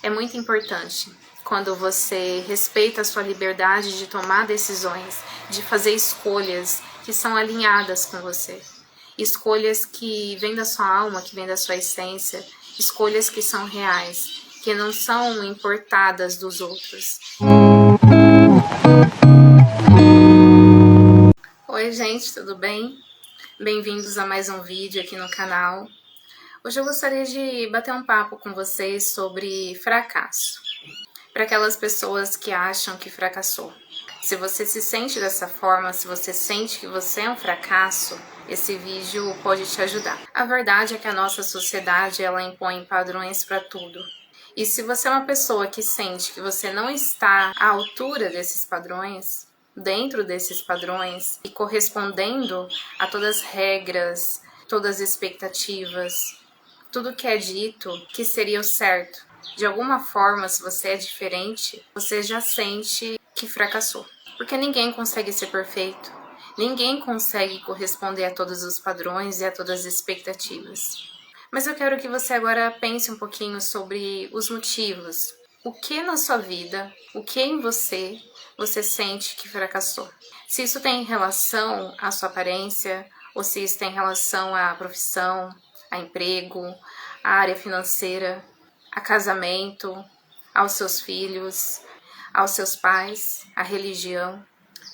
É muito importante quando você respeita a sua liberdade de tomar decisões, de fazer escolhas que são alinhadas com você. Escolhas que vêm da sua alma, que vêm da sua essência, escolhas que são reais, que não são importadas dos outros. Oi gente, tudo bem? Bem-vindos a mais um vídeo aqui no canal. Hoje eu gostaria de bater um papo com vocês sobre fracasso. Para aquelas pessoas que acham que fracassou. Se você se sente dessa forma, se você sente que você é um fracasso, esse vídeo pode te ajudar. A verdade é que a nossa sociedade ela impõe padrões para tudo. E se você é uma pessoa que sente que você não está à altura desses padrões, dentro desses padrões e correspondendo a todas as regras, todas as expectativas, tudo que é dito que seria o certo, de alguma forma, se você é diferente, você já sente que fracassou. Porque ninguém consegue ser perfeito, ninguém consegue corresponder a todos os padrões e a todas as expectativas. Mas eu quero que você agora pense um pouquinho sobre os motivos. O que na sua vida, o que em você sente que fracassou? Se isso tem relação à sua aparência, ou se isso tem relação à profissão, a emprego, a área financeira, a casamento, aos seus filhos, aos seus pais, a religião.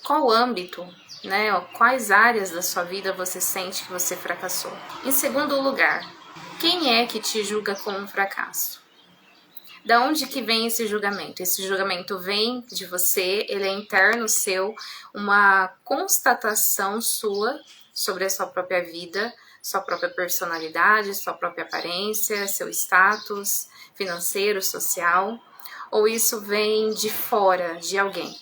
Qual âmbito, quais áreas da sua vida você sente que você fracassou? Em segundo lugar, quem é que te julga como um fracasso? Da onde que vem esse julgamento? Esse julgamento vem de você, ele é interno seu, uma constatação sua sobre a sua própria vida, sua própria personalidade, sua própria aparência, seu status financeiro, social, ou isso vem de fora, de alguém?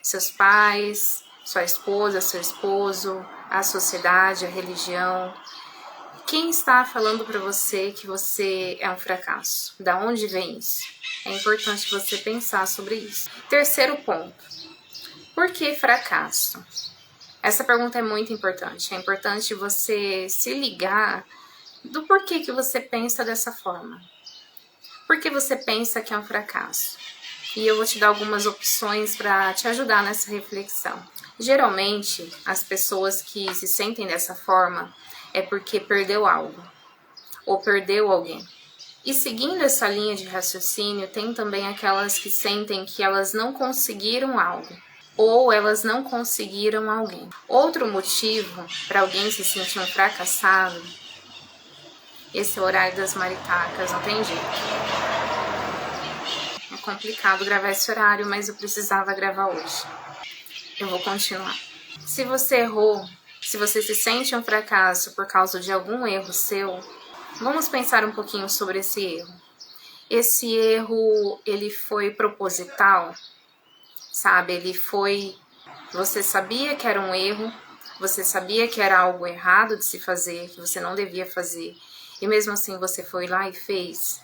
Seus pais, sua esposa, seu esposo, a sociedade, a religião. Quem está falando para você que você é um fracasso? Da onde vem isso? É importante você pensar sobre isso. Terceiro ponto. Por que fracasso? Essa pergunta é muito importante. É importante você se ligar do porquê que você pensa dessa forma. Por que você pensa que é um fracasso? E eu vou te dar algumas opções para te ajudar nessa reflexão. Geralmente, as pessoas que se sentem dessa forma é porque perdeu algo ou perdeu alguém. E seguindo essa linha de raciocínio, tem também aquelas que sentem que elas não conseguiram algo ou elas não conseguiram alguém. Outro motivo para alguém se sentir um fracassado, esse é o horário das maritacas, não tem jeito. É complicado gravar esse horário, mas eu precisava gravar hoje. Eu vou continuar. Se você errou, se você se sente um fracasso por causa de algum erro seu, vamos pensar um pouquinho sobre esse erro. Esse erro, ele foi proposital, sabe? Você sabia que era um erro, você sabia que era algo errado de se fazer, que você não devia fazer, e mesmo assim você foi lá e fez,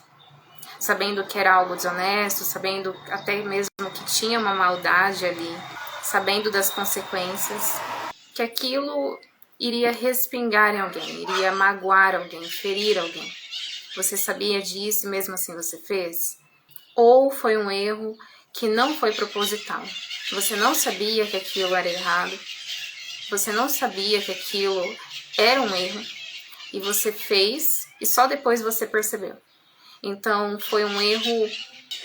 sabendo que era algo desonesto, sabendo até mesmo que tinha uma maldade ali, sabendo das consequências, que aquilo iria respingar em alguém, iria magoar alguém, ferir alguém. Você sabia disso e mesmo assim você fez? Ou foi um erro que não foi proposital? Você não sabia que aquilo era errado, você não sabia que aquilo era um erro e você fez e só depois você percebeu. Então foi um erro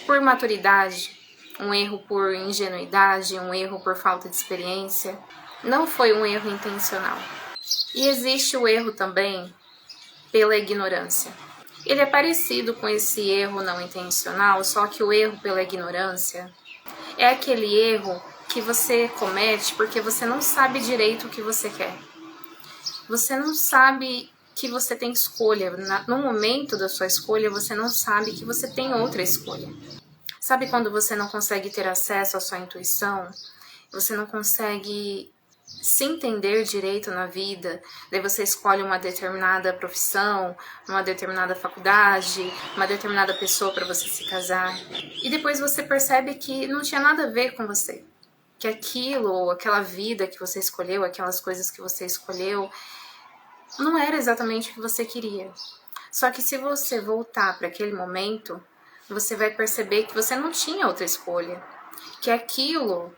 por maturidade, um erro por ingenuidade, um erro por falta de experiência. Não foi um erro intencional. E existe o erro também pela ignorância. Ele é parecido com esse erro não intencional, só que o erro pela ignorância é aquele erro que você comete porque você não sabe direito o que você quer. Você não sabe que você tem escolha. No momento da sua escolha, você não sabe que você tem outra escolha. Sabe quando você não consegue ter acesso à sua intuição? Você não consegue se entender direito na vida, daí você escolhe uma determinada profissão, uma determinada faculdade, uma determinada pessoa para você se casar, e depois você percebe que não tinha nada a ver com você, que aquilo, ou aquela vida que você escolheu, aquelas coisas que você escolheu, não era exatamente o que você queria. Só que se você voltar para aquele momento, você vai perceber que você não tinha outra escolha, que aquilo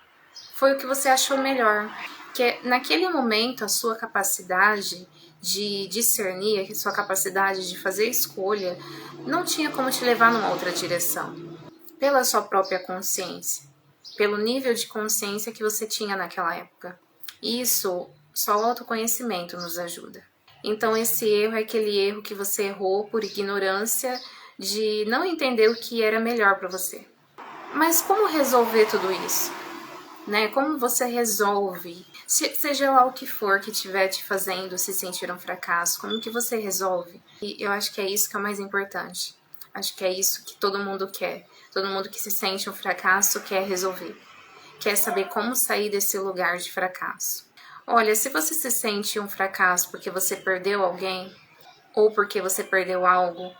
foi o que você achou melhor, que naquele momento a sua capacidade de discernir, a sua capacidade de fazer escolha, não tinha como te levar numa outra direção, pela sua própria consciência, pelo nível de consciência que você tinha naquela época. Isso só o autoconhecimento nos ajuda. Então esse erro é aquele erro que você errou por ignorância de não entender o que era melhor para você. Mas como resolver tudo isso? Né? Como você resolve? Seja lá o que for que estiver te fazendo se sentir um fracasso, como que você resolve? E eu acho que é isso que é o mais importante. Acho que é isso que todo mundo quer. Todo mundo que se sente um fracasso quer resolver. Quer saber como sair desse lugar de fracasso. Olha, se você se sente um fracasso porque você perdeu alguém, ou porque você perdeu algo,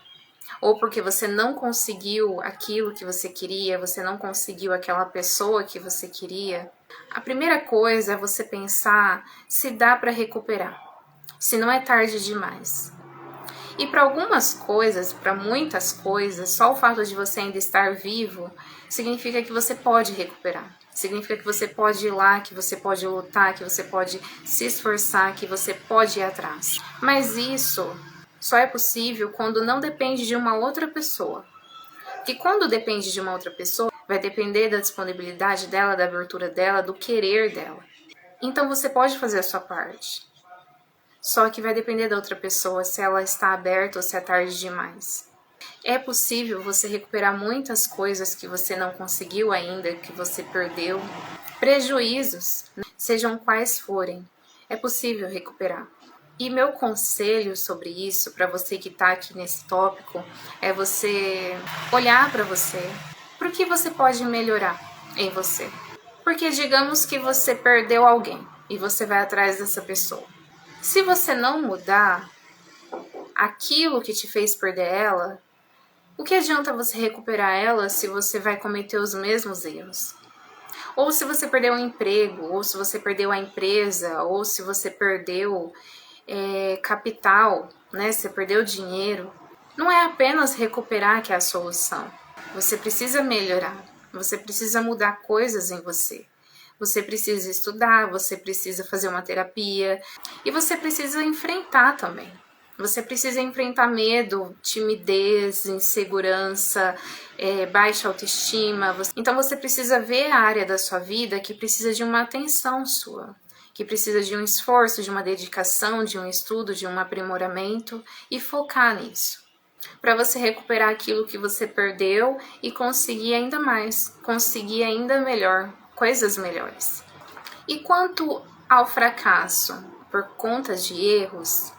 ou porque você não conseguiu aquilo que você queria, você não conseguiu aquela pessoa que você queria, a primeira coisa é você pensar se dá para recuperar, se não é tarde demais. E para algumas coisas, para muitas coisas, só o fato de você ainda estar vivo significa que você pode recuperar. Significa que você pode ir lá, que você pode lutar, que você pode se esforçar, que você pode ir atrás. Mas isso só é possível quando não depende de uma outra pessoa. Porque quando depende de uma outra pessoa, vai depender da disponibilidade dela, da abertura dela, do querer dela. Então você pode fazer a sua parte. Só que vai depender da outra pessoa, se ela está aberta ou se é tarde demais. É possível você recuperar muitas coisas que você não conseguiu ainda, que você perdeu. Prejuízos, sejam quais forem, é possível recuperar. E meu conselho sobre isso, para você que está aqui nesse tópico, é você olhar para você. Por que você pode melhorar em você? Porque digamos que você perdeu alguém e você vai atrás dessa pessoa. Se você não mudar aquilo que te fez perder ela, o que adianta você recuperar ela se você vai cometer os mesmos erros? Ou se você perdeu um emprego, ou se você perdeu a empresa, ou se você perdeu capital, né? Você perdeu dinheiro. Não é apenas recuperar que é a solução. Você precisa melhorar, você precisa mudar coisas em você. Você precisa estudar, você precisa fazer uma terapia e você precisa enfrentar também. Você precisa enfrentar medo, timidez, insegurança, baixa autoestima. Então você precisa ver a área da sua vida que precisa de uma atenção sua, que precisa de um esforço, de uma dedicação, de um estudo, de um aprimoramento e focar nisso. Para você recuperar aquilo que você perdeu e conseguir ainda mais, conseguir ainda melhor, coisas melhores. E quanto ao fracasso por conta de erros,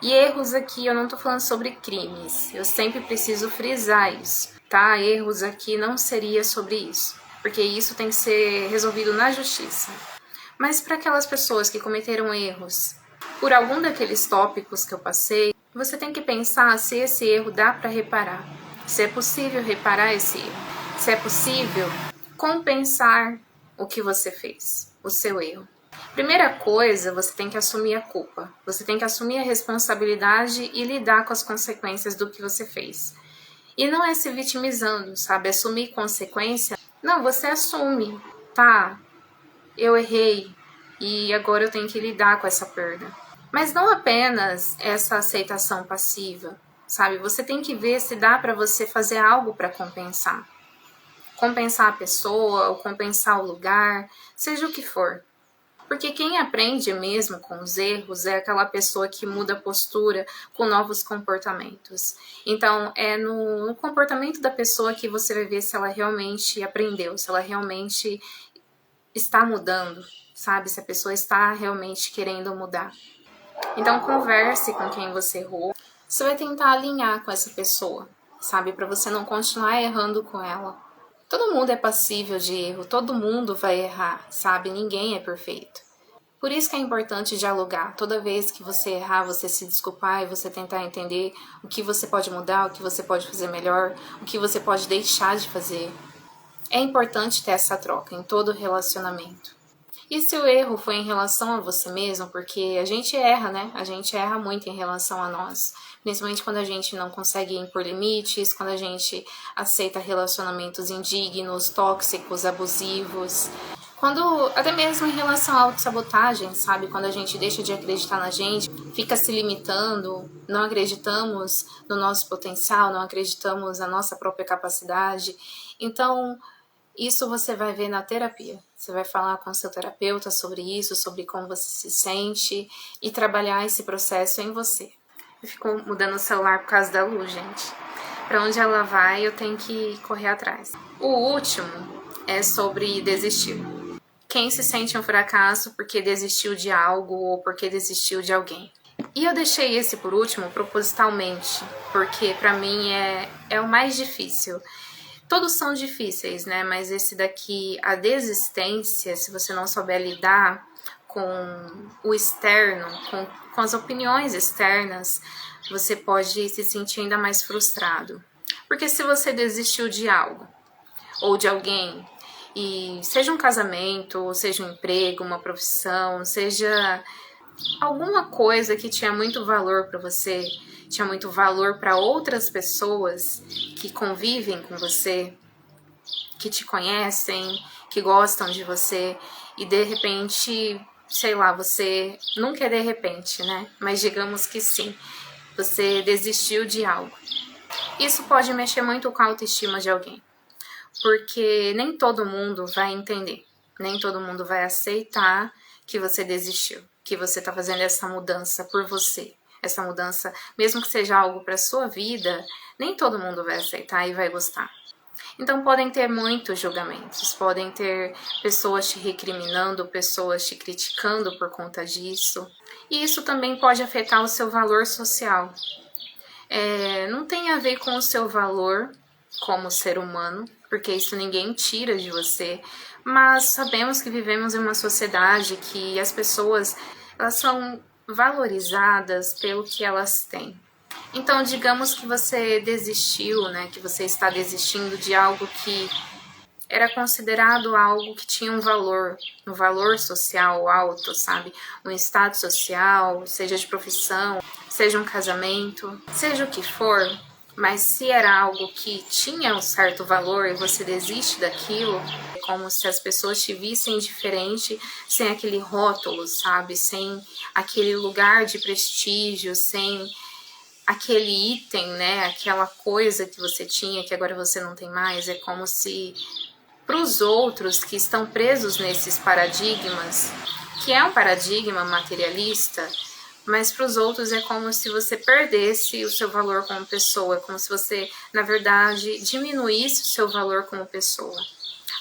e erros aqui eu não estou falando sobre crimes, eu sempre preciso frisar isso, tá? Erros aqui não seria sobre isso, porque isso tem que ser resolvido na justiça. Mas para aquelas pessoas que cometeram erros por algum daqueles tópicos que eu passei, você tem que pensar se esse erro dá para reparar, se é possível reparar esse erro, se é possível compensar o que você fez, o seu erro. Primeira coisa, você tem que assumir a culpa. Você tem que assumir a responsabilidade e lidar com as consequências do que você fez. E não é se vitimizando, sabe? Assumir consequência. Não, você assume. Tá, eu errei e agora eu tenho que lidar com essa perda. Mas não apenas essa aceitação passiva, sabe? Você tem que ver se dá para você fazer algo para compensar. Compensar a pessoa ou compensar o lugar, seja o que for. Porque quem aprende mesmo com os erros é aquela pessoa que muda a postura com novos comportamentos. Então, é no comportamento da pessoa que você vai ver se ela realmente aprendeu, se ela realmente está mudando, sabe? Se a pessoa está realmente querendo mudar. Então, converse com quem você errou. Você vai tentar alinhar com essa pessoa, sabe? Para você não continuar errando com ela. Todo mundo é passível de erro, todo mundo vai errar, sabe? Ninguém é perfeito. Por isso que é importante dialogar. Toda vez que você errar, você se desculpar e você tentar entender o que você pode mudar, o que você pode fazer melhor, o que você pode deixar de fazer. É importante ter essa troca em todo relacionamento. E se o erro foi em relação a você mesmo, porque a gente erra, né? A gente erra muito em relação a nós. Principalmente quando a gente não consegue impor limites, quando a gente aceita relacionamentos indignos, tóxicos, abusivos. Quando, até mesmo em relação à autossabotagem, sabe? Quando a gente deixa de acreditar na gente, fica se limitando, não acreditamos no nosso potencial, não acreditamos na nossa própria capacidade. Então, isso você vai ver na terapia. Você vai falar com o seu terapeuta sobre isso, sobre como você se sente e trabalhar esse processo em você. Eu fico mudando o celular por causa da luz, gente. Para onde ela vai, eu tenho que correr atrás. O último é sobre desistir. Quem se sente um fracasso porque desistiu de algo ou porque desistiu de alguém. E eu deixei esse por último propositalmente, porque para mim é o mais difícil. Todos são difíceis, né? Mas esse daqui, a desistência, se você não souber lidar com o externo, com as opiniões externas, você pode se sentir ainda mais frustrado. Porque se você desistiu de algo ou de alguém, e seja um casamento, seja um emprego, uma profissão, seja alguma coisa que tinha muito valor para você, tinha muito valor para outras pessoas que convivem com você, que te conhecem, que gostam de você, e de repente, sei lá, você nunca é de repente, né? Mas digamos que sim, você desistiu de algo. Isso pode mexer muito com a autoestima de alguém, porque nem todo mundo vai entender, nem todo mundo vai aceitar que você desistiu, que você está fazendo essa mudança por você. Essa mudança, mesmo que seja algo para sua vida, nem todo mundo vai aceitar e vai gostar. Então podem ter muitos julgamentos, podem ter pessoas te recriminando, pessoas te criticando por conta disso. E isso também pode afetar o seu valor social. Não tem a ver com o seu valor como ser humano, porque isso ninguém tira de você, mas sabemos que vivemos em uma sociedade que as pessoas, elas são valorizadas pelo que elas têm. Então, digamos que você desistiu, né, que você está desistindo de algo que era considerado algo que tinha um valor social alto, sabe? Um status social, seja de profissão, seja um casamento, seja o que for, mas se era algo que tinha um certo valor e você desiste daquilo, é como se as pessoas te vissem diferente, sem aquele rótulo, sabe? Sem aquele lugar de prestígio, sem aquele item, né? Aquela coisa que você tinha que agora você não tem mais. É como se para os outros que estão presos nesses paradigmas, que é um paradigma materialista, mas para os outros é como se você perdesse o seu valor como pessoa, é como se você, na verdade, diminuísse o seu valor como pessoa,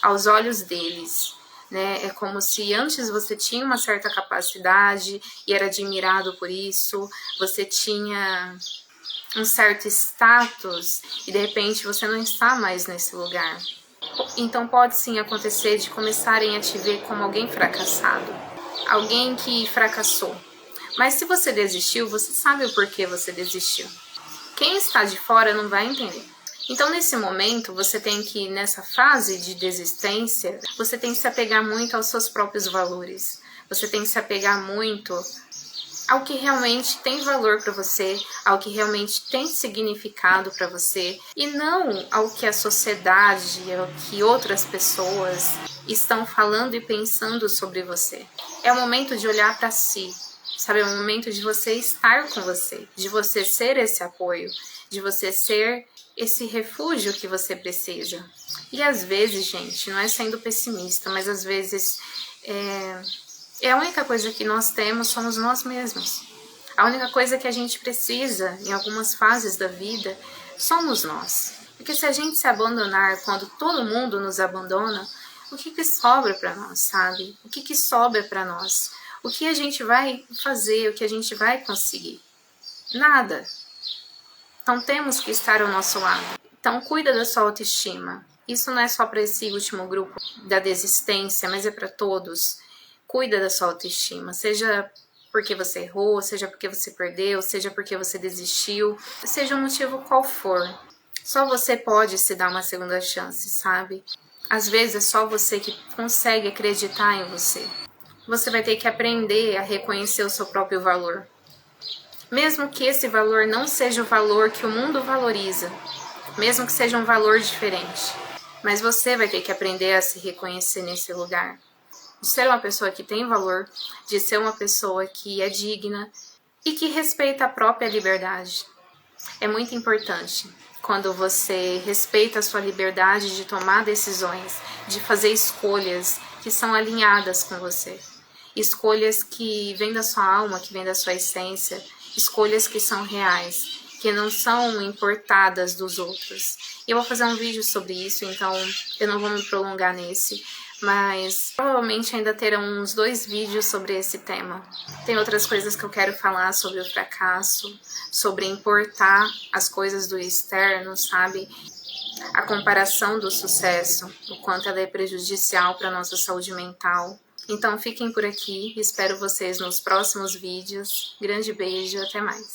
aos olhos deles. Né? É como se antes você tinha uma certa capacidade e era admirado por isso, você tinha um certo status e de repente você não está mais nesse lugar. Então pode sim acontecer de começarem a te ver como alguém fracassado, alguém que fracassou. Mas se você desistiu, você sabe o porquê você desistiu. Quem está de fora não vai entender. Então nesse momento, você tem que, nessa fase de desistência, você tem que se apegar muito aos seus próprios valores. Você tem que se apegar muito ao que realmente tem valor para você, ao que realmente tem significado para você, e não ao que a sociedade, ao que outras pessoas estão falando e pensando sobre você. É o momento de olhar para si, sabe? É o momento de você estar com você, de você ser esse apoio, de você ser esse refúgio que você precisa. E às vezes, gente, não é sendo pessimista, mas às vezes a única coisa que nós temos somos nós mesmos. A única coisa que a gente precisa em algumas fases da vida somos nós. Porque se a gente se abandonar quando todo mundo nos abandona, o que sobra para nós, sabe? O que sobra para nós? O que a gente vai fazer? O que a gente vai conseguir? Nada. Então temos que estar ao nosso lado. Então cuida da sua autoestima. Isso não é só para esse último grupo da desistência, mas é para todos. Cuida da sua autoestima, seja porque você errou, seja porque você perdeu, seja porque você desistiu, seja o motivo qual for. Só você pode se dar uma segunda chance, sabe? Às vezes é só você que consegue acreditar em você. você vai ter que aprender a reconhecer o seu próprio valor. Mesmo que esse valor não seja o valor que o mundo valoriza, mesmo que seja um valor diferente, mas você vai ter que aprender a se reconhecer nesse lugar. De ser uma pessoa que tem valor, de ser uma pessoa que é digna e que respeita a própria liberdade. É muito importante quando você respeita a sua liberdade de tomar decisões, de fazer escolhas que são alinhadas com você. Escolhas que vêm da sua alma, que vêm da sua essência, escolhas que são reais, que não são importadas dos outros. Eu vou fazer um vídeo sobre isso, então eu não vou me prolongar nesse, mas provavelmente ainda terão uns 2 vídeos sobre esse tema. Tem outras coisas que eu quero falar sobre o fracasso, sobre importar as coisas do externo, sabe? A comparação do sucesso, o quanto ela é prejudicial para a nossa saúde mental. Então fiquem por aqui, espero vocês nos próximos vídeos. Grande beijo, até mais.